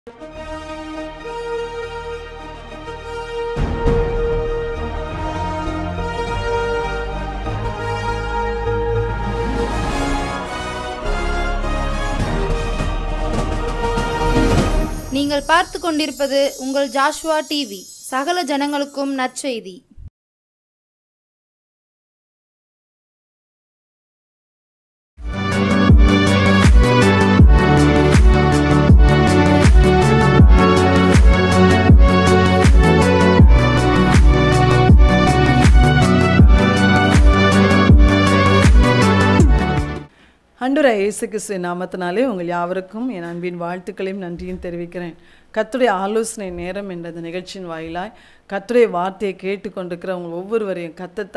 நீங்கள் பார்த்து கொண்டிருப்பது உங்கள் ஜாஷ்வா டிவி. சகல ஜனங்களுக்கும் நற்செய்தி. ஆண்டவராகிய இயேசு கிறிஸ்துவின் நாமத்தினாலே உங்கள் யாவருக்கும் என் அன்பின் வாழ்த்துக்களையும் நன்றியும் தெரிவிக்கிறேன். கர்த்தருடைய ஆலோசனை நேரம் என்ற இந்த நிகழ்ச்சியின் வாயிலாய் கர்த்தருடைய வார்த்தையை கேட்டுக்கொண்டிருக்கிற உங்கள் ஒவ்வொருவரையும் கர்த்தர்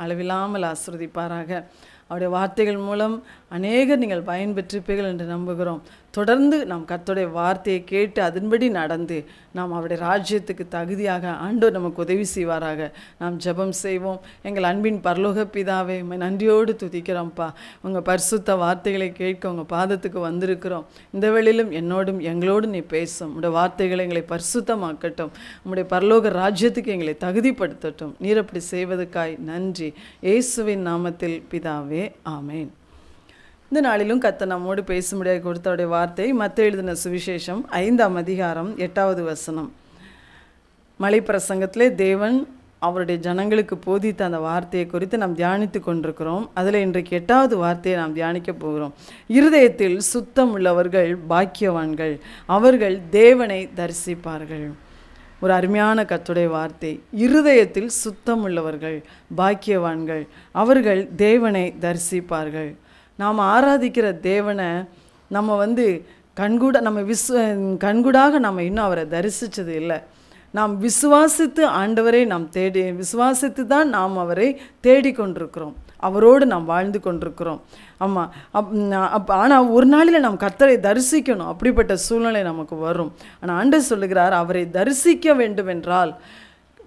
அளவில்லாமல் ஆசீர்வதிப்பாராக. அவருடைய வார்த்தைகள் மூலம் அநேகர் நீங்கள் பயன்பெற்றிருப்பீர்கள் என்று நம்புகிறோம். தொடர்ந்து நாம் கர்த்தருடைய வார்த்தையை கேட்டு அதன்படி நடந்து நாம் அவருடைய ராஜ்யத்துக்கு தகுதியாக ஆண்டவர் நமக்கு உதவி செய்வாராக. நாம் ஜெபம் செய்வோம். எங்கள் அன்பின் பரலோக பிதாவே, நன்றியோடு துதிக்கிறோம்ப்பா. உங்கள் பரிசுத்த வார்த்தைகளை கேட்க உங்கள் பாதத்துக்கு வந்திருக்கிறோம். இந்த வேளையிலும் என்னோடும் எங்களோடும் நீ பேசும். உடைய வார்த்தைகளை எங்களை பரிசுத்தமாக்கட்டும். உம்முடைய பரலோக ராஜ்யத்துக்கு எங்களை தகுதிப்படுத்தட்டும். நீர் அப்படி செய்வதற்காய் நன்றி. இயேசுவின் நாமத்தில் பிதாவே, ஆமேன். இந்த நாளிலும் கர்த்தர் நம்மோடு பேசும்படியாக கொடுத்தவருடைய வார்த்தை மத்தேயு எழுதின சுவிசேஷம் 5ஆம் அதிகாரம் 8வது வசனம். மலை பிரசங்கத்திலே தேவன் அவருடைய ஜனங்களுக்கு போதித்த அந்த வார்த்தையை குறித்து நாம் தியானித்து கொண்டிருக்கிறோம். அதில் இன்றைக்கு 8வது வார்த்தையை நாம் தியானிக்க போகிறோம். இருதயத்தில் சுத்தம் உள்ளவர்கள் பாக்கியவான்கள், அவர்கள் தேவனை தரிசிப்பார்கள். ஒரு அருமையான கர்த்தருடைய வார்த்தை. இருதயத்தில் சுத்தம் உள்ளவர்கள் பாக்கியவான்கள், அவர்கள் தேவனை தரிசிப்பார்கள். நாம் ஆராதிக்கிற தேவனை நம்ம கண்கூடாக நம்ம இன்னும் அவரை தரிசித்தது இல்லை. நாம் விசுவாசித்து ஆண்டவரை நாம் விசுவாசித்து தான் நாம் அவரை தேடிக்கொண்டிருக்கிறோம். அவரோடு நாம் வாழ்ந்து கொண்டிருக்கிறோம். ஆமாம். ஆனால் ஒரு நாளில் நாம் கர்த்தரை தரிசிக்கணும். அப்படிப்பட்ட சூழ்நிலை நமக்கு வரும். ஆனால் ஆண்டவர் சொல்லுகிறார், அவரை தரிசிக்க வேண்டும் என்றால்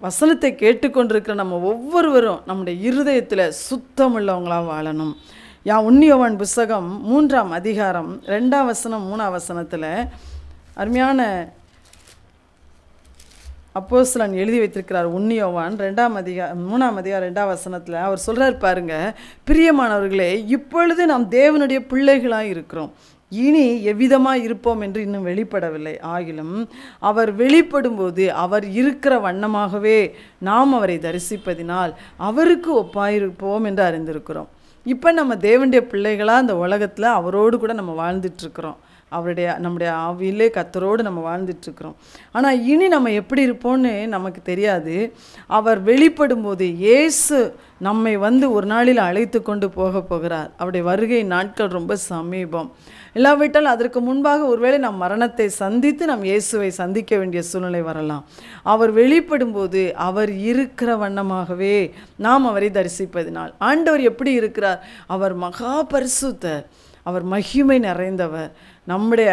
வசனத்தை கேட்டுக்கொண்டிருக்கிற நம்ம ஒவ்வொருவரும் நம்முடைய இருதயத்தில் சுத்தமுள்ளவங்களாக வாழணும். யோவான் புஸ்தகம் 3ஆம் அதிகாரம் 2ஆம் வசனம் 3ஆம் வசனத்தில் அருமையான அப்போஸ்தலன் எழுதி வைத்திருக்கிறார். யோவான் 3ஆம் அதிகாரம் 2ஆம் வசனத்தில் அவர் சொல்கிறார் பாருங்க, பிரியமானவர்களே, இப்பொழுது நாம் தேவனுடைய பிள்ளைகளாக இருக்கிறோம், இனி எவ்விதமாக இருப்போம் என்று இன்னும் வெளிப்படவில்லை. ஆகிலும் அவர் வெளிப்படும்போது அவர் இருக்கிற வண்ணமாகவே நாம் அவரை தரிசிப்பதினால் அவருக்கு ஒப்பாயிருப்போம் என்று அறிந்திருக்கிறோம். இப்போ நம்ம தேவனுடைய பிள்ளைகளாக அந்த உலகத்தில் அவரோடு கூட நம்ம வாழ்ந்துட்டுருக்குறோம். நம்முடைய ஆவியிலே கர்த்தரோடு நம்ம வாழ்ந்துட்டுருக்குறோம். ஆனால் இனி நம்ம எப்படி இருப்போம்னு நமக்கு தெரியாது. அவர் வெளிப்படும்போது இயேசு நம்மை ஒரு நாளில் அழைத்து கொண்டு போகிறார். அவருடைய வருகை நாட்கள் ரொம்ப சமீபம். இல்லாவிட்டால் அதற்கு முன்பாக ஒருவேளை நாம் மரணத்தை சந்தித்து நாம் இயேசுவை சந்திக்க வேண்டிய சூழ்நிலை வரலாம். அவர் வெளிப்படும்போது அவர் இருக்கிற வண்ணமாகவே நாம் அவரை தரிசிப்பதினால். ஆண்டவர் எப்படி இருக்கிறார்? அவர் மகா பரிசுத்தர், அவர் மகிமை நிறைந்தவர். நம்முடைய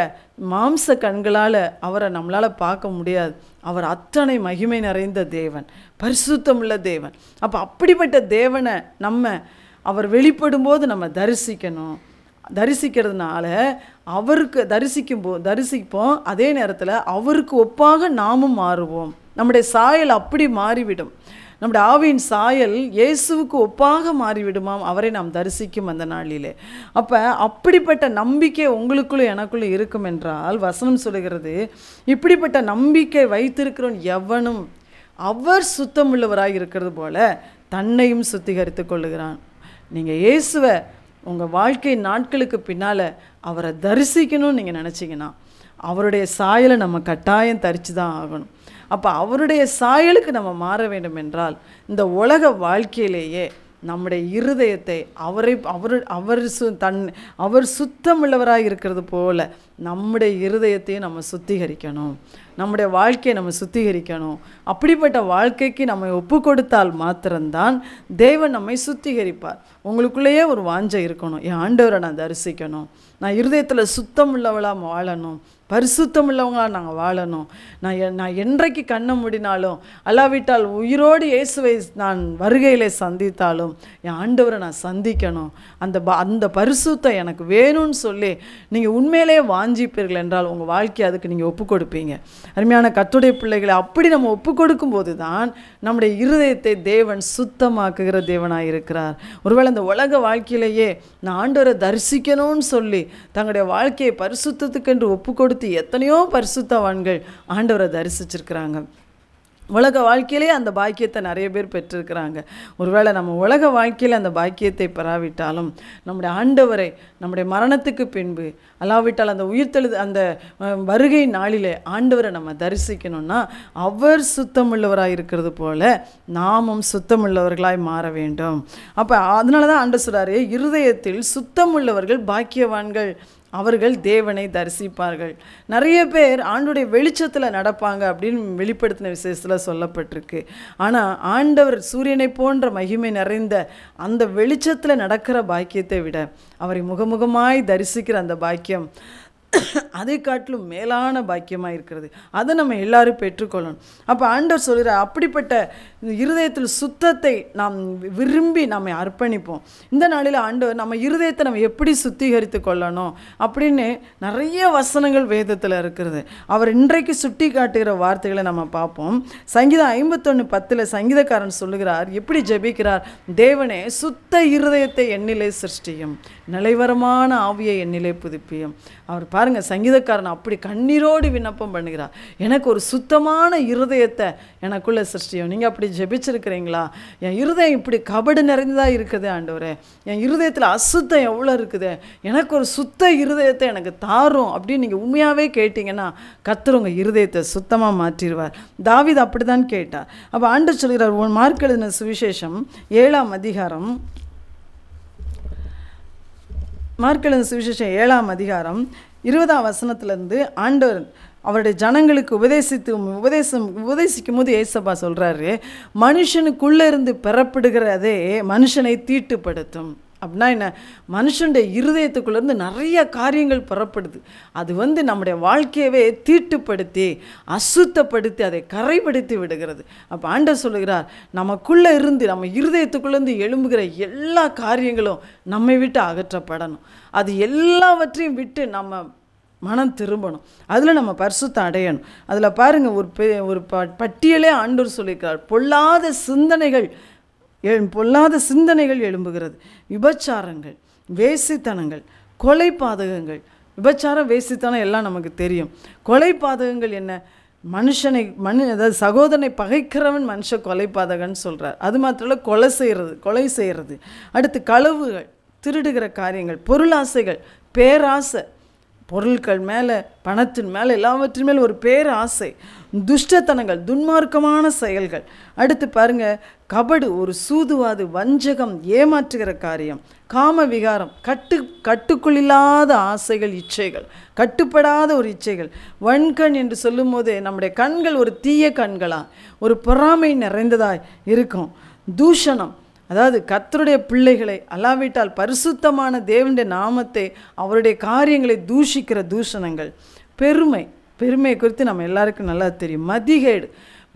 மாம்ச கண்களால் அவரை நம்மளால் பார்க்க முடியாது. அவர் அத்தனை மகிமை நிறைந்த தேவன், பரிசுத்தமுள்ள தேவன். அப்போ அப்படிப்பட்ட தேவனை அவர் வெளிப்படும்போது நம்ம தரிசிக்கணும். தரிசிக்கிறதுனால அவருக்கு தரிசிப்போம். அதே நேரத்தில் அவருக்கு ஒப்பாக நாமும் மாறுவோம். நம்முடைய சாயல் அப்படி மாறிவிடும். நம்முடைய ஆவியின் சாயல் இயேசுவுக்கு ஒப்பாக மாறிவிடுமாம் அவரை நாம் தரிசிக்கும் அந்த நாளிலே. அப்போ அப்படிப்பட்ட நம்பிக்கை உங்களுக்குள்ளும் எனக்குள்ளும் இருக்கும் என்றால் வசனம் சொல்லுகிறது, இப்படிப்பட்ட நம்பிக்கை வைத்திருக்கிறோன் எவனும் அவர் சுத்தமுள்ளவராக இருக்கிறது போல தன்னையும் சுத்திகரித்து கொள்ளுகிறான். நீங்கள் இயேசுவை உங்கள் வாழ்க்கை நாட்களுக்கு பின்னால் அவரை தரிசிக்கணும்னு நீங்கள் நினச்சிங்கன்னா அவருடைய சாயலை நம்ம கட்டாயம் தரித்து தான் ஆகணும். அப்போ அவருடைய சாயலுக்கு நம்ம மாற வேண்டும் என்றால் இந்த உலக வாழ்க்கையிலேயே நம்முடைய இருதயத்தை அவர் சுத்தமுள்ளவராக இருக்கிறது போல நம்முடைய இருதயத்தையும் நம்ம சுத்திகரிக்கணும். நம்முடைய வாழ்க்கையை நம்ம சுத்திகரிக்கணும். அப்படிப்பட்ட வாழ்க்கைக்கு நம்ம ஒப்பு கொடுத்தால் மாத்திரம்தான் தேவன் நம்மை சுத்திகரிப்பார். உங்களுக்குள்ளேயே ஒரு வாஞ்சை இருக்கணும், என் ஆண்டவரை நான் தரிசிக்கணும், நான் இருதயத்தில் சுத்தம் உள்ளவளாக வாழணும், பரிசுத்தம் உள்ளவங்களாக நாங்கள் வாழணும். நான் என்றைக்கு கண்ணை மூடினாலும் அல்லாவிட்டால் உயிரோடு இயேசுவை நான் வருகையிலே சந்தித்தாலும் என் ஆண்டவரை நான் சந்திக்கணும், அந்த பரிசுத்தம் எனக்கு வேணும்னு சொல்லி நீங்கள் உண்மையிலே வாஞ்சிப்பீர்கள் என்றால் உங்கள் வாழ்க்கையை அதுக்கு நீங்கள் ஒப்பு கொடுப்பீங்க. அருமையான கர்த்தருடைய பிள்ளைகளை, அப்படி நம்ம ஒப்பு கொடுக்கும்போது தான் நம்முடைய இருதயத்தை தேவன் சுத்தமாக்குகிற தேவனாக இருக்கிறார். ஒருவேளை இந்த உலக வாழ்க்கையிலேயே நான் ஆண்டவரை தரிசிக்கணும்னு சொல்லி தங்களுடைய வாழ்க்கையை பரிசுத்தத்துக்கென்று ஒப்பு கொடுத்து எத்தனையோ பரிசுத்தவான்கள் ஆண்டவரை தரிசிச்சிருக்கிறாங்க. உலக வாழ்க்கையிலே அந்த பாக்கியத்தை நிறைய பேர் பெற்றிருக்கிறாங்க. ஒருவேளை நம்ம உலக வாழ்க்கையில் அந்த பாக்கியத்தை பெறாவிட்டாலும் நம்முடைய ஆண்டவரை நம்முடைய மரணத்துக்கு பின்பு அல்லாவிட்டால் அந்த அந்த வருகை நாளிலே ஆண்டவரை நம்ம தரிசிக்கணும்னா அவர் சுத்தமுள்ளவராக இருக்கிறது போல நாமும் சுத்தமுள்ளவர்களாய் மாற வேண்டும். அப்போ அதனால தான் ஆண்டவர் சொல்றாரு, இருதயத்தில் சுத்தமுள்ளவர்கள் பாக்கியவான்கள், அவர்கள் தேவனை தரிசிப்பார்கள். நிறைய பேர் ஆண்டுடைய வெளிச்சத்தில் நடப்பாங்க அப்படின்னு வெளிப்படுத்தின விசேஷத்தில் சொல்லப்பட்டிருக்கு. ஆனால் ஆண்டவர் சூரியனை போன்ற மகிமை நிறைந்த அந்த வெளிச்சத்தில் நடக்கிற பாக்கியத்தை விட அவரை முகமுகமாய் தரிசிக்கிற அந்த பாக்கியம் அதை காட்டிலும் மேலான பாக்கியமாக இருக்கிறது. அதை நம்ம எல்லாரும் பெற்றுக்கொள்ளணும். அப்போ ஆண்டவர் சொல்கிறார், அப்படிப்பட்ட இருதயத்தில் சுத்தத்தை நாம் விரும்பி நம்மை அர்ப்பணிப்போம். இந்த நாளில் ஆண்டவர் நம்ம இருதயத்தை நம்ம எப்படி சுத்திகரித்து கொள்ளணும் அப்படின்னு நிறைய வசனங்கள் வேதத்தில் இருக்கிறது. அவர் இன்றைக்கு சுட்டி காட்டுகிற வார்த்தைகளை நம்ம பார்ப்போம். சங்கீதம் 51:10 சங்கீதக்காரன் சொல்லுகிறார், எப்படி ஜெபிக்கிறார், தேவனே சுத்த இருதயத்தை என்னிலே சிருஷ்டியும், நிலைவரமான ஆவியை என்னிலே புதுப்பியும். அவர் பாருங்கள், சங்கீதக்காரன் அப்படி கண்ணீரோடு விண்ணப்பம் பண்ணுகிறார், எனக்கு ஒரு சுத்தமான இருதயத்தை எனக்குள்ளே சிருஷ்டியும். நீங்கள் அப்படி ஜெபிச்சிருக்கிறீங்களா? என் இருதயம் இப்படி கபடு நிறைந்ததாக இருக்குது ஆண்டவரே, என் இருதயத்தில் அசுத்தம் எவ்வளோ இருக்குது, எனக்கு ஒரு சுத்த இருதயத்தை எனக்கு தாரும் அப்படின்னு நீங்கள் உண்மையாகவே கேட்டிங்கன்னா கர்த்தர் உங்கள் இருதயத்தை சுத்தமாக மாற்றிடுவார். தாவீது அப்படி தான் கேட்டார். அப்போ ஆண்டவர் சொல்கிறார், மார்க் எழுதின சுவிசேஷம் 7ஆம் அதிகாரம், மார்க் எழுதின சுவிசேஷம் 7ஆம் அதிகாரம் 20ஆம் வசனத்திலிருந்து ஆண்டவர் அவருடைய ஜனங்களுக்கு உபதேசிக்கும் போது ஏசப்பா சொல்கிறாரு, மனுஷனுக்குள்ளே இருந்து பெறப்படுகிறதே மனுஷனை தீட்டுப்படுத்தும். அப்படின்னா என்ன? மனுஷனுடைய இருதயத்துக்குள்ளேருந்து நிறைய காரியங்கள் பெறப்படுது. அது நம்முடைய வாழ்க்கையவே தீட்டுப்படுத்தி அசுத்தப்படுத்தி அதை கரைப்படுத்தி விடுகிறது. அப்போ ஆண்டவர் சொல்லுகிறார், நமக்குள்ளே இருந்து நம்ம இருதயத்துக்குள்ளேருந்து எழும்புகிற எல்லா காரியங்களும் நம்மை விட்டு அகற்றப்படணும். அது எல்லாவற்றையும் விட்டு நம்ம மனம் திரும்பணும். அதில் நம்ம பரிசுத்தம் அடையணும். அதில் பாருங்கள், ஒரு பட்டியலே ஆண்டவர் சொல்லியிருக்கிறார், பொல்லாத சிந்தனைகள் எழும்புகிறது. விபச்சாரங்கள், வேசித்தனங்கள், கொலை பாதகங்கள். விபச்சாரம், வேசித்தனம் எல்லாம் நமக்கு தெரியும். கொலை பாதகங்கள் என்ன? அதாவது சகோதரனை பகைக்கிறவன் மனுஷ கொலை பாதகன்னு சொல்கிறார். அது மாத்திரம் கொலை செய்கிறது. அடுத்து களவுகள், திருடுகிற காரியங்கள், பொருளாசைகள், பேராசை, பொருட்கள் மேலே, பணத்தின் மேலே, எல்லாவற்றின் மேலே ஒரு பேராசை, துஷ்டத்தனங்கள், துன்மார்க்கமான செயல்கள். அடுத்து பாருங்கள், கபடு, ஒரு சூதுவாது, வஞ்சகம், ஏமாற்றுகிற காரியம், காம விகாரம், கட்டுக்குள்ளில்லாத ஆசைகள், இச்சைகள், கட்டுப்படாத ஒரு இச்சைகள். வன்கண் என்று சொல்லும் போது நம்முடைய கண்கள் ஒரு தீய கண்களா, ஒரு பொறாமை நிறைந்ததாய் இருக்கும். தூஷணம், அதாவது கர்த்தருடைய பிள்ளைகளை அல்லாவிட்டால் பரிசுத்தமான தேவனுடைய நாமத்தை, அவருடைய காரியங்களை தூஷிக்கிற தூஷணங்கள். பெருமை குறித்து நம்ம எல்லாருக்கும் நல்லா தெரியும். மதிகேடு,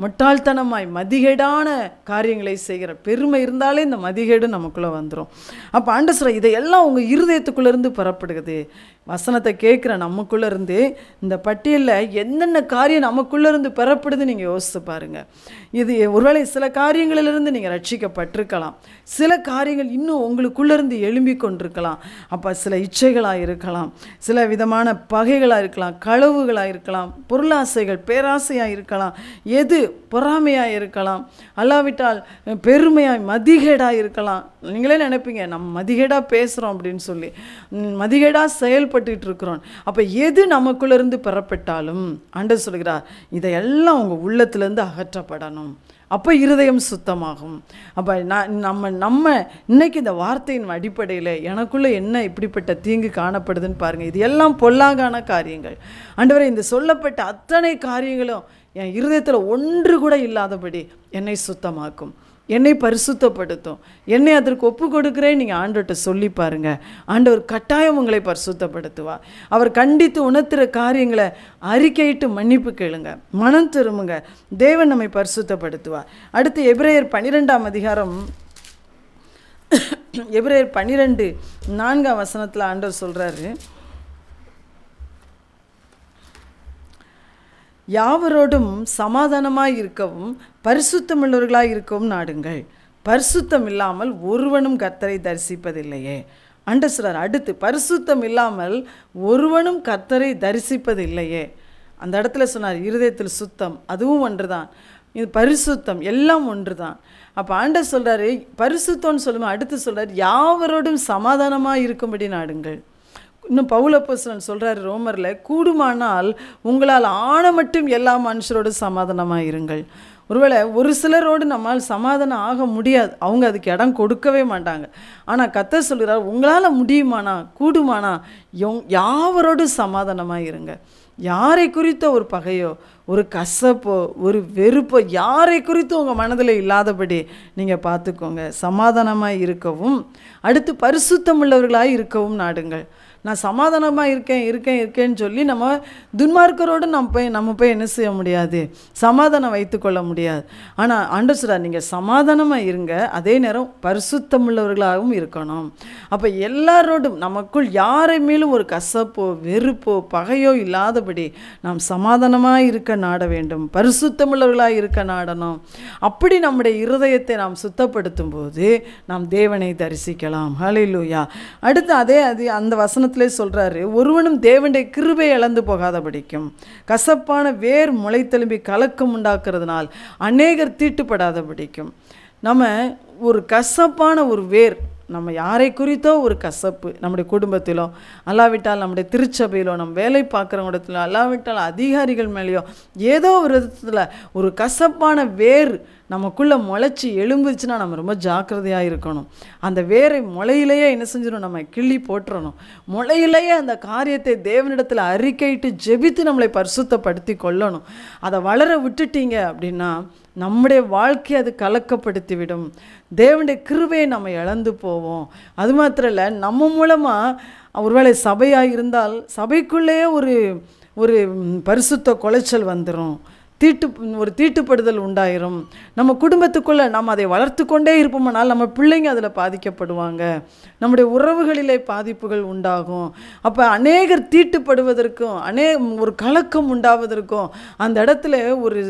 முட்டாள்தனமாய் மதிகேடான காரியங்களை செய்கிற பெருமை இருந்தாலே இந்த மதிகேடு நமக்குள்ளே வந்துடும். அப்போ ஆண்டவர் சொல்ற, இதையெல்லாம் உங்கள் இருதயத்துக்குள்ளேருந்து பெறப்படுகிறது. வசனத்தை கேட்குற நமக்குள்ளேருந்து இந்த பட்டியலில் என்னென்ன காரியம் நமக்குள்ளேருந்து பெறப்படுது நீங்கள் யோசித்து பாருங்கள். இது ஒருவேளை சில காரியங்களிலிருந்து நீங்கள் ரட்சிக்கப்பட்டிருக்கலாம், சில காரியங்கள் இன்னும் உங்களுக்குள்ளேருந்து எழும்பி கொண்டிருக்கலாம். அப்போ சில இச்சைகளாக இருக்கலாம், சில விதமான பகைகளாக இருக்கலாம், களவுகளாக இருக்கலாம், பொருளாசைகள், பேராசையாக இருக்கலாம், எது பொறாமையாக இருக்கலாம், அல்லாவிட்டால் பெருமையாய் மதிகேடாக இருக்கலாம். நீங்களே நினைப்பீங்க, நம்ம மதிகேடாக பேசுகிறோம் அப்படின்னு சொல்லி, மதிகேடாக செயல்பட்டுக்கிட்டு இருக்கிறோம். அப்போ எது நமக்குள்ளேருந்து பெறப்பட்டாலும் ஆண்டவர் சொல்கிறார், இதையெல்லாம் உங்கள் உள்ளத்துலேருந்து அகற்றப்படணும். அப்போ இருதயம் சுத்தமாகும். அப்போ நம்ம இன்னைக்கு இந்த வார்த்தையின் அடிப்படையில் எனக்குள்ளே என்ன இப்படிப்பட்ட தீங்கு காணப்படுதுன்னு பாருங்கள். இது எல்லாம் பொல்லாங்கான காரியங்கள். ஆண்டவரே, இந்த சொல்லப்பட்ட அத்தனை காரியங்களும் என் இருதயத்தில் ஒன்று கூட இல்லாதபடி என்னை சுத்தமாக்கும், என்னை பரிசுத்தப்படுத்தும், என்னை அதற்கு ஒப்பு கொடுக்குறேன். நீங்கள் ஆண்டவர்கிட்ட சொல்லி பாருங்கள். ஆண்டவர் கட்டாயம் உங்களை பரிசுத்தப்படுத்துவார். அவர் கண்டித்து உணர்த்துகிற காரியங்களை அறிக்கையிட்டு மன்னிப்பு கேளுங்க, மனம் திரும்புங்க, தேவன் நம்மை பரிசுத்தப்படுத்துவார். அடுத்து எபிரேயர் 12ஆம் அதிகாரம், எபிரேயர் 12:4 ஆண்டவர் சொல்கிறாரு, யாவரோடும் சமாதானமாய் இருக்கவும் பரிசுத்தமுள்ளவர்களாய் இருக்கவும் நாடுங்கள். பரிசுத்தம் இல்லாமல் ஒருவனும் கர்த்தரை தரிசிப்பதில்லையே. சொல்றார், அடுத்து பரிசுத்தம் இல்லாமல் ஒருவனும் கர்த்தரை தரிசிப்பதில்லையே. அந்த இடத்துல சொன்னார், இருதயத்தில் சுத்தம் அதுவும் ஒன்று தான், இது பரிசுத்தம் எல்லாம் ஒன்று தான். அப்போ ஆண்டவர் சொல்கிறாரு, பரிசுத்தம்னு சொல்லும்போது அடுத்து சொல்கிறார், யாவரோடும் சமாதானமாக இருக்கும்படி நாடுங்கள். இன்னும் பவுல் அப்போஸ்தலன் சொல்கிறாரு ரோமரில், கூடுமானால் உங்களால் ஆன மட்டும் எல்லா மனுஷரோடு சமாதானமாக இருங்கள். ஒருவேளை ஒரு சிலரோடு நம்மால் சமாதானம் ஆக முடியாது, அவங்க அதுக்கு இடம் கொடுக்கவே மாட்டாங்க. ஆனால் கர்த்தர் சொல்கிறார், உங்களால் முடியுமானா கூடுமானா யாவரோடு சமாதானமாக இருங்க. யாரை குறித்த ஒரு பகையோ ஒரு கசப்போ ஒரு வெறுப்போ யாரை குறித்து உங்கள் மனதில் இல்லாதபடி நீங்கள் பார்த்துக்கோங்க. சமாதானமாக இருக்கவும் அடுத்து பரிசுத்தம் உள்ளவர்களாக இருக்கவும் நாடுங்கள். நான் சமாதானமாக இருக்கேன்னு சொல்லி நம்ம துன்மார்க்கரோடு நம்ம போய் என்ன செய்ய முடியாது, சமாதானம் வைத்துக்கொள்ள முடியாது. ஆனால் ஆண்டவர் சொல்றார், நீங்கள் சமாதானமாக இருங்க, அதே நேரம் பரிசுத்தம் உள்ளவர்களாகவும் இருக்கணும். அப்போ எல்லாரோடும் நமக்குள் யாரை மேலும் ஒரு கசப்போ வெறுப்போ பகையோ இல்லாதபடி நாம் சமாதானமாக இருக்க நாட வேண்டும், பரிசுத்தமுள்ளவர்களாக இருக்க நாடணும். அப்படி நம்முடைய இருதயத்தை நாம் சுத்தப்படுத்தும் போது நாம் தேவனை தரிசிக்கலாம். ஹல்லேலூயா. அடுத்து அந்த வசனத்திலே சொல்றாரு, ஒருவனும் தேவனுடைய கிருபை இழந்து போகாதபடிக்கும் கசப்பான வேர் முளைத்தெலும்பி கலக்கம் உண்டாக்குறதுனால் அநேகர் தீட்டுப்படாதபடிக்கும். நம்ம ஒரு கசப்பான ஒரு வேர், நம்ம யாரை குறித்தோ ஒரு கசப்பு நம்முடைய குடும்பத்திலோ அல்லாவிட்டால் நம்முடைய திருச்சபையிலோ நம்ம வேலை பார்க்குறவங்க இடத்துல அல்லாவிட்டால் அதிகாரிகள் மேலேயோ ஏதோ ஒரு விதத்தில் ஒரு கசப்பான வேர் நமக்குள்ளே முளைச்சி எழும்புச்சுன்னா நம்ம ரொம்ப ஜாக்கிரதையாக இருக்கணும். அந்த வேரை முளையிலேயே என்ன செஞ்சிடணும், நம்ம கிள்ளி போட்டுறணும். முளையிலேயே அந்த காரியத்தை தேவனிடத்தில் அறிக்கையிட்டு ஜெபித்து நம்மளை பரிசுத்தப்படுத்தி கொள்ளணும். அதை வளர விட்டுட்டீங்க அப்படின்னா நம்முடைய வாழ்க்கையை அது கலக்கப்படுத்திவிடும். தேவனுடைய கிருபையை நம்ம இழந்து போவோம். அது மாத்திரம் இல்லை, நம்ம மூலமாக ஒருவேளை சபையாக இருந்தால் சபைக்குள்ளேயே ஒரு பரிசுத்த குலைச்சல் வந்துடும், ஒரு தீட்டுப்படுதல் உண்டாயிரும். நம்ம குடும்பத்துக்குள்ளே நம்ம அதை வளர்த்து கொண்டே இருப்போம்னால் நம்ம பிள்ளைங்க அதில் பாதிக்கப்படுவாங்க, நம்முடைய உறவுகளிலே பாதிப்புகள் உண்டாகும். அப்போ அநேகர் தீட்டுப்படுவதற்கும் ஒரு கலக்கம் உண்டாவதற்கும் அந்த இடத்துல ஒரு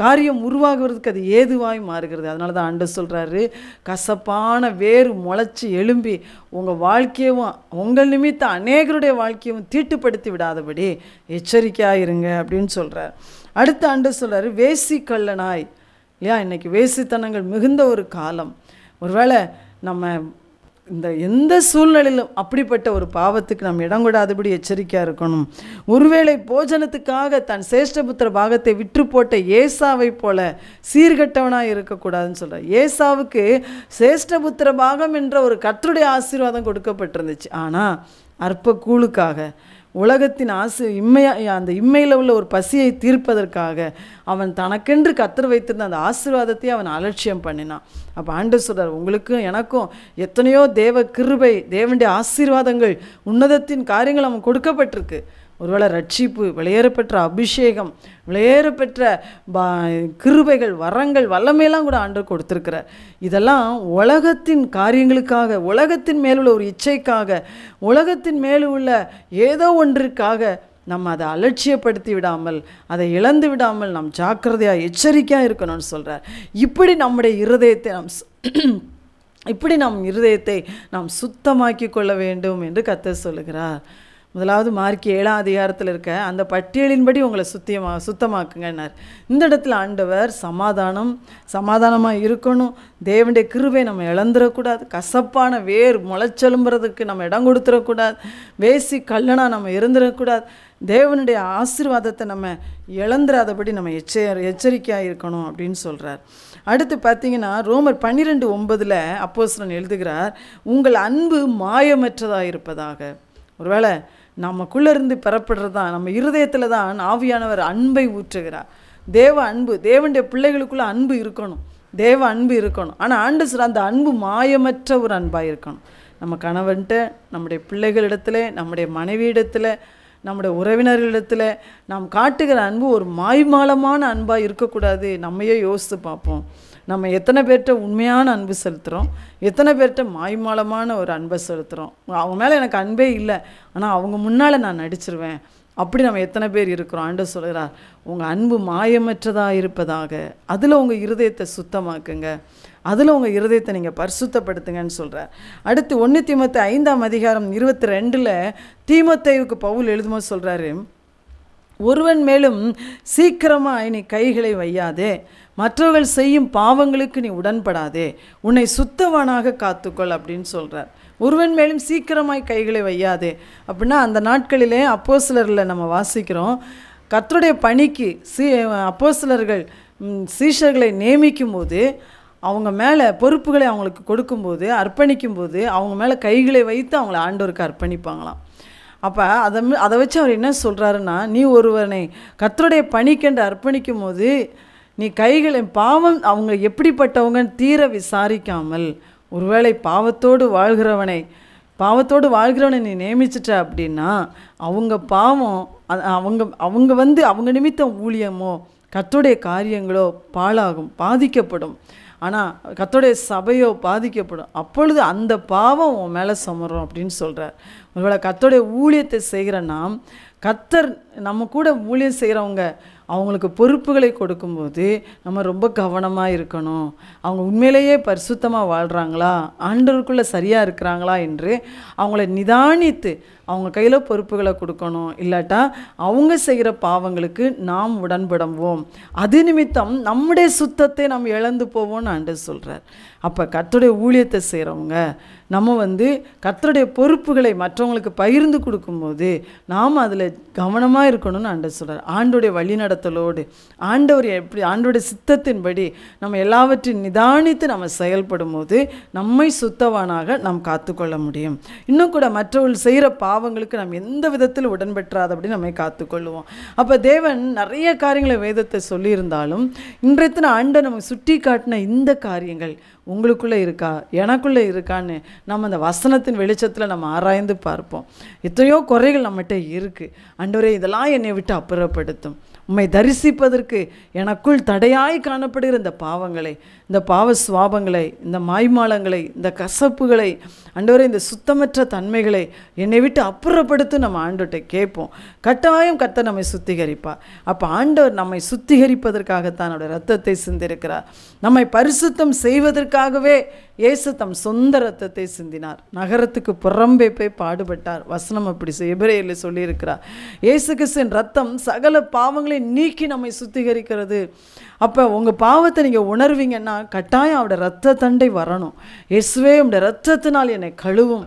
காரியம் உருவாகுவதற்கு அது ஏதுவாய் மாறுகிறது. அதனால தான் ஆண்டவர் சொல்கிறாரு, கசப்பான வேறு முளைச்சி எழும்பி உங்கள் வாழ்க்கையவும் உங்கள் நிமித்தம் அநேகருடைய வாழ்க்கையும் தீட்டுப்படுத்தி விடாதபடி எச்சரிக்கையாக இருங்க அப்படின்னு சொல்கிறார். அடுத்த ஆண்டு சொல்கிறார், வேசி கள்ளனாய் இல்லையா. இன்றைக்கி வேசித்தனங்கள் மிகுந்த ஒரு காலம். ஒருவேளை நம்ம இந்த எந்த சூழ்நிலையிலும் அப்படிப்பட்ட ஒரு பாவத்துக்கு நம்ம இடம் கொடாதபடி எச்சரிக்கையாக இருக்கணும். ஒருவேளை போஜனத்துக்காக தன் சேஷ்டபுத்திர பாகத்தை விற்று போட்ட ஏசாவை போல சீர்கட்டவனாக இருக்கக்கூடாதுன்னு சொல்கிறார். ஏசாவுக்கு சேஷ்டபுத்திர பாகம் என்ற ஒரு கர்த்தருடைய ஆசீர்வாதம் கொடுக்கப்பட்டிருந்துச்சு. ஆனால் அற்ப கூழுக்காக உலகத்தின் அந்த இம்மையில் உள்ள ஒரு பசியை தீர்ப்பதற்காக அவன் தனக்கென்று கர்த்தர் வைத்திருந்த அந்த ஆசீர்வாதத்தை அவன் அலட்சியம் பண்ணினான். அப்போ ஆண்டவர் சொல்றார், உங்களுக்கும் எனக்கும் எத்தனையோ தேவ கிருபை தேவனுடைய ஆசீர்வாதங்கள் உன்னதத்தின் காரியங்கள் அவன் கொடுக்கப்பட்டிருக்கு. ஒருவேளை ரட்சிப்பு, விளையேறப்பெற்ற அபிஷேகம், விளையேறப்பெற்ற கிருபைகள், வரங்கள், வல்லமையெல்லாம் கூட ஆண்டவர் கொடுத்துருக்கிறார். இதெல்லாம் உலகத்தின் காரியங்களுக்காக, உலகத்தின் மேலுள்ள ஒரு இச்சைக்காக, உலகத்தின் மேலுள்ள ஏதோ ஒன்றிற்காக நம்ம அதை அலட்சியப்படுத்தி விடாமல், அதை இழந்து விடாமல் நாம் ஜாக்கிரதையாக எச்சரிக்கையாக இருக்கணும்னு சொல்கிறார். இப்படி நம்முடைய இருதயத்தை நாம் சுத்தமாக்கி கொள்ள வேண்டும் என்று கர்த்தர் சொல்லுகிறார். முதலாவது மார்க் 7ஆம் அதிகாரத்தில் இருக்க அந்த பட்டியலின்படி உங்களை சுத்தமாக்குங்கன்னார். இந்த இடத்துல ஆண்டவர் சமாதானமாக இருக்கணும், தேவனுடைய கிருபை நம்ம இழந்துடக்கூடாது, கசப்பான வேர் முளைச்செலும்புறதுக்கு நம்ம இடம் கொடுத்துடக்கூடாது, வேசி கல்லனா நம்ம இருந்துடக்கூடாது, தேவனுடைய ஆசீர்வாதத்தை நம்ம இழந்துடாதபடி நம்ம எச்சரிக்கையாக இருக்கணும் அப்படின்னு சொல்கிறார். அடுத்து பார்த்தீங்கன்னா ரோமர் 12:9 அப்போஸ்தலன் எழுதுகிறார், உங்கள் அன்பு மாயமற்றதாக இருப்பதாக. ஒருவேளை நமக்குள்ளே இருந்து பெறப்படுறது தான், நம்ம இருதயத்தில் தான் ஆவியானவர் அன்பை ஊற்றுகிறார். தேவனுடைய பிள்ளைகளுக்குள்ள அன்பு இருக்கணும், தேவ அன்பு இருக்கணும். ஆனால் ஆண்டவர் அந்த அன்பு மாயமற்ற ஒரு அன்பாக இருக்கணும். நம்ம கணவன்கிட்ட, நம்முடைய பிள்ளைகளிடத்தில், நம்முடைய மனைவியிடத்தில், நம்முடைய உறவினர்களிடத்தில் நாம் காட்டுகிற அன்பு ஒரு மாய்மாலமான அன்பாக இருக்கக்கூடாது. நம்மையே யோசித்து பார்ப்போம், நம்ம எத்தனை பேர்கிட்ட உண்மையான அன்பு செலுத்துகிறோம், எத்தனை பேர்கிட்ட மாய்மாலமான ஒரு அன்பை செலுத்துகிறோம். அவங்க மேலே எனக்கு அன்பே இல்லை, ஆனால் அவங்க முன்னால் நான் நடிச்சிருவேன், அப்படி நம்ம எத்தனை பேர் இருக்கிறோம்? ஆண்டவர் சொல்கிறார், உங்கள் அன்பு மாயமற்றதாக இருப்பதாக, அதில் உங்கள் இருதயத்தை சுத்தமாக்குங்க, அதில் உங்கள் இருதயத்தை நீங்கள் பரிசுத்தப்படுத்துங்கன்னு சொல்கிறார். அடுத்து 1 தீமோத்தேயு 5:22 தீமோத்தேயுவுக்கு பவுல் எழுதும்போது சொல்கிறாரு, ஒருவன் மேலும் சீக்கிரமாய் நீ கைகளை வையாதே, மற்றவர்கள் செய்யும் பாவங்களுக்கு நீ உடன்படாதே, உன்னை சுத்தவானாக காத்துக்கொள் அப்படின்னு சொல்கிறார். ஒருவன் மேலும் சீக்கிரமாய் கைகளை வையாதே அப்படின்னா, அந்த நாட்களிலே அப்போஸ்தலரில் நம்ம வாசிக்கிறோம், கர்த்தருடைய பணிக்கு அப்போஸ்தலர்கள் சீஷர்களை நியமிக்கும் போது, அவங்க மேலே பொறுப்புகளை அவங்களுக்கு கொடுக்கும்போது, அர்ப்பணிக்கும்போது அவங்க மேலே கைகளை வைத்து அவங்கள ஆண்டவருக்கு அர்ப்பணிப்பாங்களாம். அப்போ அதை வச்சு அவர் என்ன சொல்கிறாருன்னா, நீ ஒருவனை கர்த்தருடைய பணிக்கென்று அர்ப்பணிக்கும் போது நீ கைகளை பாவம் அவங்க எப்படிப்பட்டவங்கன்னு தீர விசாரிக்காமல், ஒருவேளை பாவத்தோடு வாழ்கிறவனை நீ நியமிச்சிட்ட அப்படின்னா, அவங்க பாவம் அவங்க நிமித்தம் ஊழியமோ கர்த்தருடைய காரியங்களோ பாதிக்கப்படும். ஆனால் கர்த்தருடைய சபையோ பாதிக்கப்படும். அப்பொழுது அந்த பாவம் உன் மேலே சுமரும் அப்படின்னு சொல்கிறார். ஒருவேளை கர்த்தருடைய ஊழியத்தை செய்கிற நாம், கர்த்தர் நம்ம கூட ஊழியம் செய்கிறவங்க அவங்களுக்கு பொறுப்புகளை கொடுக்கும்போது நம்ம ரொம்ப கவனமாக இருக்கணும். அவங்க உண்மையிலேயே பரிசுத்தமாக வாழ்கிறாங்களா, ஆண்டவருக்குள்ளே சரியாக இருக்கிறாங்களா என்று அவங்கள நிதானித்து அவங்க கையில் பொறுப்புகளை கொடுக்கணும். இல்லாட்டா அவங்க செய்கிற பாவங்களுக்கு நாம் உடன்படுவோம், அது நிமித்தம் நம்முடைய சுத்தத்தை நாம் இழந்து போவோம்னு ஆண்டவர் சொல்கிறார். அப்போ கர்த்தருடைய ஊழியத்தை செய்கிறவங்க நம்ம கர்த்தருடைய பொறுப்புகளை மற்றவங்களுக்கு பகிர்ந்து கொடுக்கும்போது நாம் அதில் கவனமாக இருக்கணும்னு ஆண்டவர் சொல்கிறார். ஆண்டோடைய வழிநடத்தலோடு ஆண்டோடைய சித்தத்தின்படி நம்ம எல்லாவற்றையும் நிதானித்து நம்ம செயல்படும் போது நம்மை சுத்தவானாக நாம் காத்துக்கொள்ள முடியும். இன்னும் கூட மற்றவர்கள் செய்கிற பாவங்களுக்கு நாம் எந்த விதத்தில் உடன்பெற்றாதபடி நம்மை காத்துக்கொள்ளுவோம். அப்போ தேவன் நிறைய காரியங்களை வேதத்தை சொல்லியிருந்தாலும், இன்றைய ஆண்டவர் நமக்கு சுட்டி காட்டின இந்த காரியங்கள் உங்களுக்குள்ளே இருக்கா, எனக்குள்ளே இருக்கான்னு நம்ம அந்த வசனத்தின் வெளிச்சத்தில் நம்ம ஆராய்ந்து பார்ப்போம். எத்தனையோ குறைகள் நம்மகிட்ட இருக்குது. ஆண்டவரே, இதெல்லாம் என்னை விட்டு அப்புறப்படுத்தும். உம்மை தரிசிப்பதற்கு எனக்குள் தடையாய் காணப்படுகிற இந்த பாவங்களை, இந்த பாவ சுவாபங்களை, இந்த மாய்மாலங்களை, இந்த கசப்புகளை, ஆண்டவரே இந்த சுத்தமற்ற தன்மைகளை என்னை விட்டு அப்புறப்படுத்தும் நம்ம ஆண்டவர்கிட்ட கேட்போம். கட்டாயம் கர்த்தர் நம்மை சுத்திகரிப்பார். அப்போ ஆண்டவர் நம்மை சுத்திகரிப்பதற்காகத்தான் அவருடைய ரத்தத்தை சிந்திருக்கிறார். நம்மை பரிசுத்தம் செய்வதற்காகவே இயேசு தம் சொந்த ரத்தத்தை சிந்தினார். நகரத்துக்கு புறம்பே போய் பாடுபட்டார். வசனம் அப்படி எபிரேயரில் சொல்லியிருக்கிறார். இயேசு கிறிஸ்துவின் ரத்தம் சகல பாவங்களை நீக்கி நம்மை சுத்திகரிக்கிறது. அப்போ உங்கள் பாவத்தை நீங்கள் உணர்வீங்கன்னா கட்டாயம் அவருடைய ரத்த தண்டை வரணும். இயேசுவே உடைய ரத்தத்தினால் என்னை கழுவும்,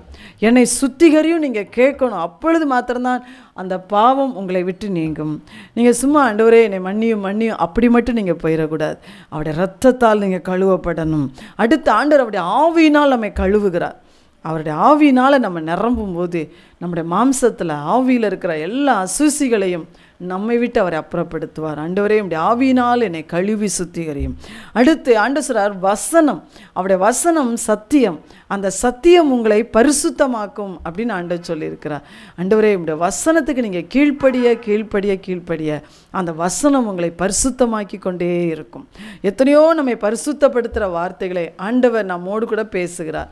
என்னை சுத்திகரியும் நீங்கள் கேட்கணும். அப்பொழுது மாத்திரம்தான் அந்த பாவம் உங்களை விட்டு நீங்கும். நீங்கள் சும்மா ஆண்டவரே என்னை மன்னியும் அப்படி மட்டும் நீங்கள் போயிடக்கூடாது. அவருடைய ரத்தத்தால் நீங்கள் கழுவப்படணும். அடுத்த ஆண்டவர் அவருடைய ஆவியினால் நம்மை கழுவுகிறார். அவருடைய ஆவியினால் நம்ம நிரம்பும் போது நம்முடைய மாம்சத்தில் ஆவியில் இருக்கிற எல்லா அசூசிகளையும் நம்மை விட்டு அவரை அப்புறப்படுத்துவார். ஆண்டவரே உடைய ஆவியினால் என்னை கழுவி சுத்திகரியும். அடுத்து ஆண்டவர் சொல்றார், வசனம், அவருடைய வசனம் சத்தியம், அந்த சத்தியம் உங்களை பரிசுத்தமாக்கும் அப்படின்னு ஆண்டவர் சொல்லியிருக்கிறார். ஆண்டவரே உடைய வசனத்துக்கு நீங்கள் கீழ்ப்படிய அந்த வசனம் உங்களை பரிசுத்தமாக்கி கொண்டே இருக்கும். எத்தனையோ நம்மை பரிசுத்தப்படுத்துகிற வார்த்தைகளை ஆண்டவர் நம்மோடு கூட பேசுகிறார்.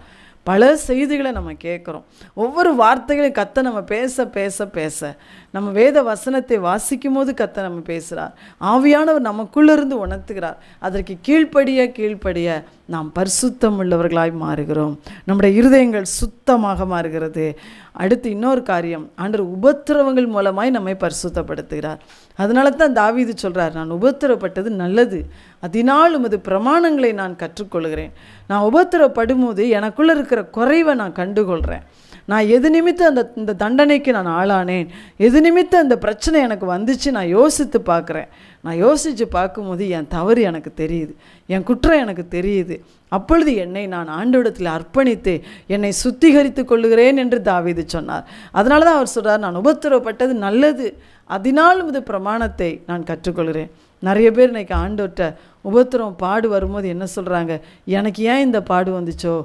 பல செய்திகளை நம்ம கேட்குறோம். ஒவ்வொரு வார்த்தைகளையும் கர்த்தர் நம்ம பேச நம்ம வேத வசனத்தை வாசிக்கும் போது கர்த்தர் நம்ம பேசுகிறார். ஆவியானவர் நமக்குள்ளிருந்து உணர்த்துகிறார். அதற்கு கீழ்ப்படிய நாம் பரிசுத்தம் உள்ளவர்களாய் மாறுகிறோம். நம்முடைய இருதயங்கள் சுத்தமாக மாறுகிறது. அடுத்து இன்னொரு காரியம், ஆண்டவர் உபத்திரவங்கள் மூலமாய் நம்மை பரிசுத்தப்படுத்துகிறார். அதனால தான் தாவீது சொல்கிறார், நான் உபத்திரப்பட்டது நல்லது, அதனால் உமது பிரமாணங்களை நான் கற்றுக்கொள்கிறேன். நான் உபத்திரப்படும் போது எனக்குள்ளே இருக்கிற குறைவை நான் கண்டுகொள்கிறேன். நான் எது நிமித்தம் இந்த தண்டனைக்கு நான் ஆளானேன், எது நிமித்தம் அந்த பிரச்சனை எனக்கு வந்துச்சு நான் யோசித்து பார்க்குறேன். நான் யோசித்து பார்க்கும்போது என் தவறு எனக்கு தெரியுது, என் குற்றம் எனக்கு தெரியுது. அப்பொழுது என்னை நான் ஆண்டவரிடத்தில் அர்ப்பணித்து என்னை சுத்திகரித்து கொள்ளுகிறேன் என்று தாவீது சொன்னார். அதனால தான் அவர் சொல்கிறார், நான் உபத்திரவப்பட்டது நல்லது, அதனாலும் இது பிரமாணத்தை நான் கற்றுக்கொள்கிறேன். நிறைய பேர் இன்றைக்கி ஆண்டவர்கிட்ட உபத்திரம் பாடு வரும்போது என்ன சொல்கிறாங்க, எனக்கு ஏன் இந்த பாடு வந்துச்சோ,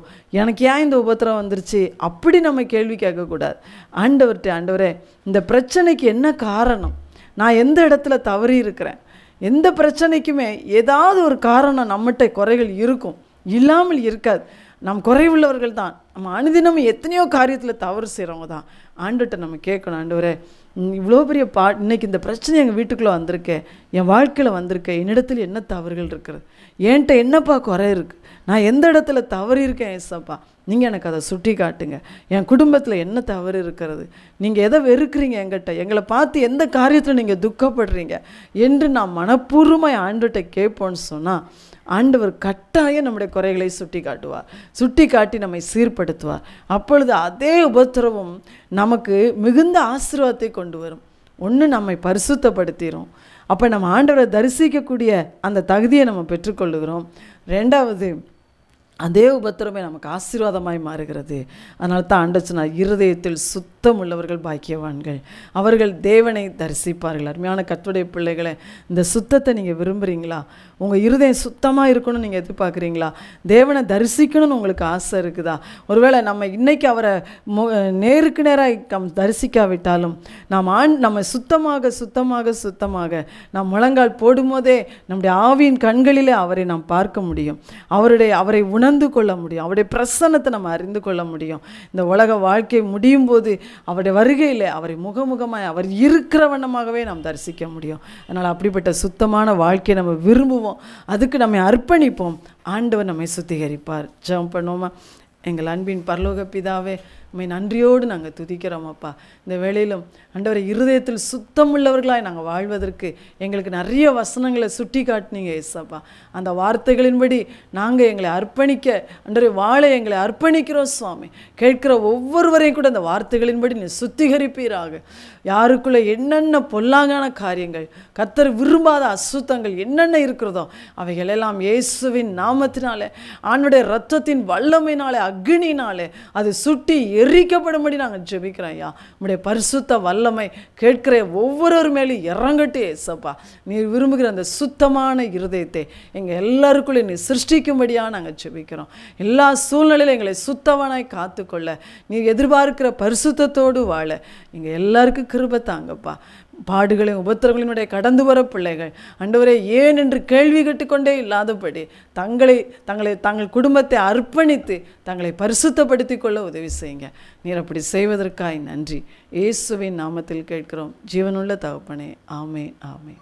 எனக்கு ஏன் இந்த உபத்திரம் வந்துருச்சு, அப்படி நம்ம கேள்வி கேட்கக்கூடாது. ஆண்டவரே இந்த பிரச்சனைக்கு என்ன காரணம், நான் எந்த இடத்துல தவறி இருக்கிறேன், எந்த பிரச்சனைக்குமே ஏதாவது ஒரு காரணம் நம்மகிட்ட குறைகள் இருக்கும், இல்லாமல் இருக்காது. நம் குறைவுள்ளவர்கள் தான், நம்ம அனுதினம் எத்தனையோ காரியத்தில் தவறு செய்கிறவங்க தான். ஆண்டவர்கிட்ட நம்ம கேட்கணும், ஆண்டவரே இவ்வளோ பெரிய இன்னைக்கு இந்த பிரச்சனை எங்கள் வீட்டுக்குள்ளே வந்திருக்கேன், என் வாழ்க்கையில் வந்திருக்கேன், என்னிடத்தில் என்ன தவறுகள் இருக்கிறது, என்கிட்ட என்னப்பா குறை இருக்குது, நான் எந்த இடத்துல தவறு இருக்கேன் ஏசப்பா, நீங்கள் எனக்கு அதை சுட்டி காட்டுங்க. என் குடும்பத்தில் என்ன தவறு இருக்கிறது, நீங்கள் எதை வெறுக்கிறீங்க, எங்களை பார்த்து எந்த காரியத்தில் நீங்கள் துக்கப்படுறீங்க என்று நான் மனப்பூர்வமாக ஆண்டவர்கிட்ட கேட்போன்னு சொன்னால் ஆண்டவர் கட்டாயம் நம்முடைய குறைகளை சுட்டி காட்டுவார், சுட்டி காட்டி நம்மை சீர்படுத்துவார். அப்பொழுது அதே உபத்திரவம் நமக்கு மிகுந்த ஆசீர்வாதத்தை கொண்டு வரும். ஒன்று, நம்மை பரிசுத்தப்படுத்திடும். அப்போ நம்ம ஆண்டவரை தரிசிக்கக்கூடிய அந்த தகுதியை நம்ம பெற்றுக்கொள்ளுகிறோம். ரெண்டாவது, அதே உபத்திரமே நமக்கு ஆசீர்வாதமாய் மாறுகிறது. அதனால தான் ஆண்டவர் சொன்னார், இருதயத்தில் சுத்தம் உள்ளவர்கள் பாக்கியவான்கள், அவர்கள் தேவனை தரிசிப்பார்கள். அருமையான கர்த்தருடைய பிள்ளைகளை, இந்த சுத்தத்தை நீங்கள் விரும்புகிறீங்களா? உங்கள் இருதயம் சுத்தமாக இருக்கணும்னு நீங்கள் எதிர்பார்க்குறீங்களா? தேவனை தரிசிக்கணும்னு உங்களுக்கு ஆசை இருக்குதா? ஒருவேளை நம்ம இன்றைக்கி அவரை நேருக்கு நேராக தரிசிக்காவிட்டாலும் நம்ம சுத்தமாக சுத்தமாக சுத்தமாக நாம் முழங்கால் போடும்போதே நம்முடைய ஆவியின் கண்களிலே அவரை நாம் பார்க்க முடியும், அவரை உணர்ந்து கொள்ள முடியும், அவருடைய பிரசன்னத்தை நம்ம அறிந்து கொள்ள முடியும். இந்த உலக வாழ்க்கை முடியும் போது அவருடைய வருகையில் அவரை முகமுகமாய் அவர் இருக்கிற வண்ணமாகவே நாம் தரிசிக்க முடியும். அதனால் அப்படிப்பட்ட சுத்தமான வாழ்க்கையை நம்ம விரும்புவோம், அதுக்கு நம்ம அர்ப்பணிப்போம். ஆண்டவர் நம்மை சுத்திகரிப்பார். ஜெபம் பண்ணுவோமா? எங்கள் அன்பின் பரலோக பிதாவே, உம்மை நன்றியோடு நாங்கள் துதிக்கிறோம் அப்பா. இந்த வேளையிலும் ஆண்டவரை இருதயத்தில் சுத்தமுள்ளவர்களாய் நாங்கள் வாழ்வதற்கு எங்களுக்கு நிறைய வசனங்களை சுட்டி காட்டினீங்க ஏசப்பா. அந்த வார்த்தைகளின்படி நாங்கள் எங்களை அர்ப்பணிக்க ஆண்டவரை வாழ எங்களை அர்ப்பணிக்கிறோம் சுவாமி. கேட்கிற ஒவ்வொருவரையும் கூட அந்த வார்த்தைகளின்படி நீ சுத்திகரிப்பீராக. யாருக்குள்ளே என்னென்ன பொல்லாங்கான காரியங்கள், கர்த்தர் விரும்பாத அசுத்தங்கள் என்னென்ன இருக்கிறதோ அவைகளெல்லாம் இயேசுவின் நாமத்தினாலே, ஆண்டவருடைய இரத்தத்தின் வல்லமையினாலே, அக்னியினாலே அது சுட்டி எரிக்கப்படும்படி நாங்கள் ஜெபிக்கிறோம் ஐயா. உம்முடைய பரிசுத்த வல்லமை கேட்கிற ஒவ்வொரு மேலும் இறங்கட்டு ஏசப்பா. நீர் விரும்புகிற அந்த சுத்தமான இருதயத்தை எங்கள் எல்லாருக்குள்ளே நீ சிருஷ்டிக்கும்படியாக நாங்கள் ஜெபிக்கிறோம். எல்லா சூழ்நிலையிலும் எங்களை சுத்தவனாய் காத்துக்கொள்ள, நீ எதிர்பார்க்கிற பரிசுத்தத்தோடு வாழ எங்கள் எல்லாருக்கும் கிருபை தாங்கப்பா. பாடுகளையும் உபத்திரங்களையும் கடந்து வர பிள்ளைகள் ஆண்டவரே ஏன் என்று கேள்வி கேட்டுக்கொண்டே இல்லாதபடி தங்கள் குடும்பத்தை அர்ப்பணித்து தங்களை பரிசுத்தப்படுத்திக் கொள்ள உதவி செய்யுங்க. நீர் அப்படி செய்வதற்காய் நன்றி. இயேசுவின் நாமத்தில் கேட்கிறோம் ஜீவனுள்ள தகப்பனே. ஆமென், ஆமென்.